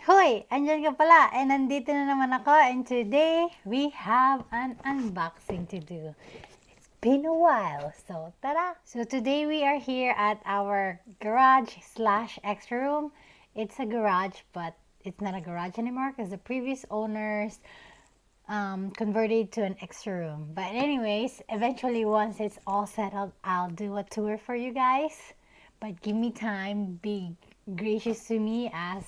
Hoy! Andyan ka pala! And nandito na naman ako, and today we have an unboxing to do. It's been a while, so tada! So today we are here at our garage slash extra room. It's a garage, but it's not a garage anymore because the previous owners converted to an extra room. But anyways, eventually once it's all settled, I'll do a tour for you guys. But give me time, be gracious to me, as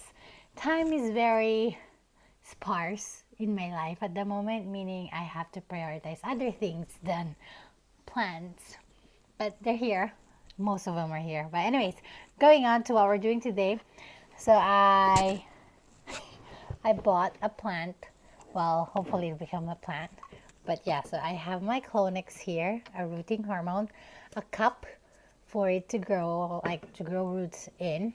time is very sparse in my life at the moment, meaning I have to prioritize other things than plants. But they're here. Most of them are here. But anyways, going on to what we're doing today. So I bought a plant. Well, hopefully it'll become a plant. But yeah, so I have my Clonex here, a rooting hormone, a cup for it to grow, to grow roots in,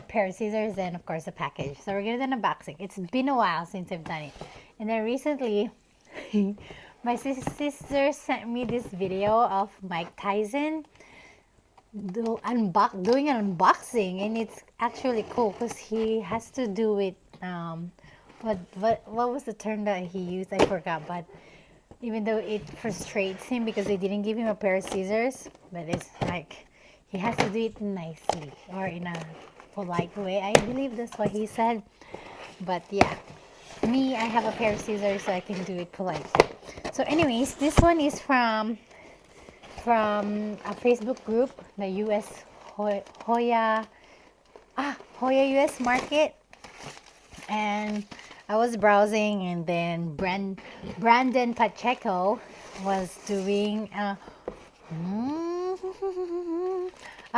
pair of scissors, and of course a package. So we're gonna do an unboxing. It's been a while since I've done it. And then recently, my sister sent me this video of Mike Tyson doing an unboxing, and it's actually cool because he has to do it. What was the term that he used? I forgot, but even though it frustrates him because they didn't give him a pair of scissors, but it's like he has to do it nicely or in a polite way. I believe that's what he said. But yeah, me, I have a pair of scissors, so I can do it politely. So anyways, this one is from a Facebook group, the US Hoya US Market. And I was browsing, and then Branden Pacheco was doing a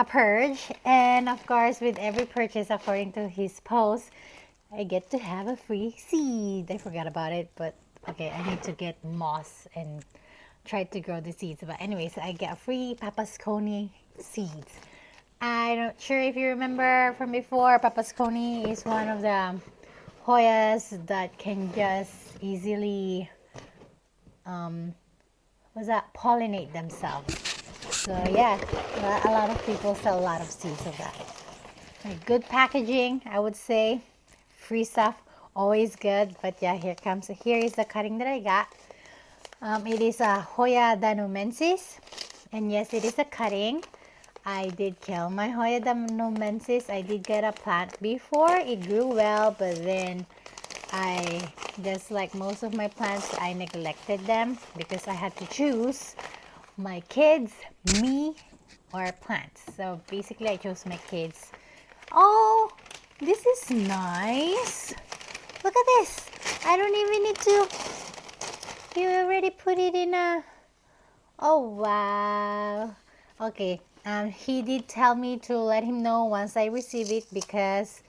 purge, and of course with every purchase, according to his post, I get to have a free seed. I forgot about it, but okay, I need to get moss and try to grow the seeds. But anyways, I get a free papasconi seeds. I'm not sure if you remember from before, papasconi is one of the Hoyas that can just easily pollinate themselves. So yeah, a lot of people sell a lot of seeds of that. Like, good packaging, I would say. Free stuff, always good. But yeah, here is the cutting that I got. It is a Hoya danumensis, and yes, it is a cutting. I did kill my Hoya danumensis. I did get a plant before. It grew well, but then I, just like most of my plants, I neglected them because I had to choose my kids, me, or plants. So basically I chose my kids. Oh, this is nice. Look at this. I don't even need to. You already put it in a. Oh wow. Okay. He did tell me to let him know once I receive it, because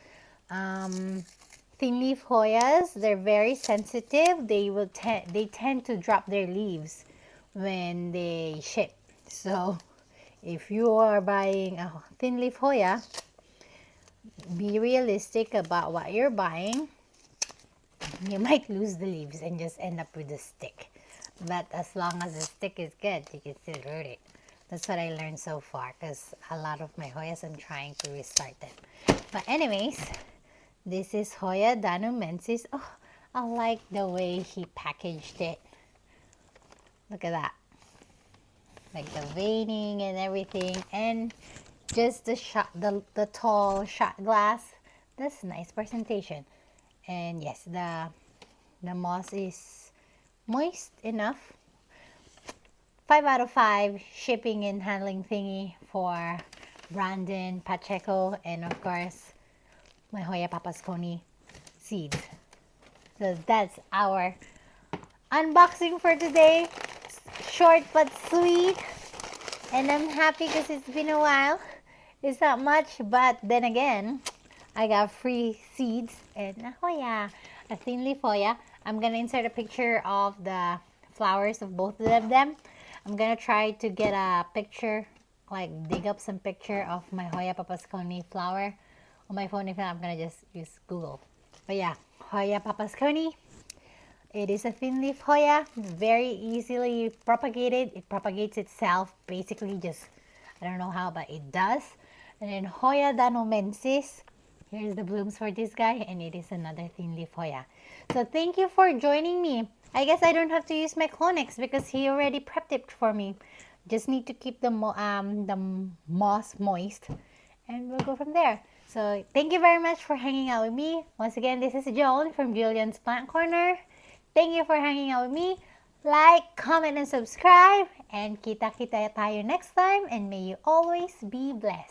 thin leaf Hoyas, they're very sensitive. They tend to drop their leaves when they ship. So if you are buying a thin leaf Hoya, be realistic about what you're buying. You might lose the leaves and just end up with a stick. But as long as the stick is good, you can still root it. That's what I learned so far, because a lot of my Hoyas, I'm trying to restart them. But anyways, this is Hoya danumensis. Oh, I like the way he packaged it. Look at that. Like the veining and everything. And just the tall shot glass. That's nice presentation. And yes, the moss is moist enough. 5 out of 5 shipping and handling thingy for Branden Pacheco, and of course my Hoya papasconi seeds. So that's our unboxing for today. Short but sweet, and I'm happy because it's been a while. It's not much, but then again, I got free seeds and a Hoya, a thin leaf Hoya. I'm gonna insert a picture of the flowers of both of them. I'm gonna try to get a picture, like dig up some picture of my Hoya papasconi flower on my phone. If not, I'm gonna just use Google. But yeah, Hoya papasconi. It is a thin leaf Hoya, very easily propagated. It propagates itself, basically, just, I don't know how, but it does. And then Hoya danumensis, Here's the blooms for this guy, and it is another thin leaf Hoya. So thank you for joining me. I guess I don't have to use my Clonex because he already prepped it for me. Just need to keep the moss moist, and we'll go from there. So thank you very much for hanging out with me. Once again, this is Joan from Julian's Plant Corner. Thank you for hanging out with me. Like, comment, and subscribe. And kita-kita tayo next time. And may you always be blessed.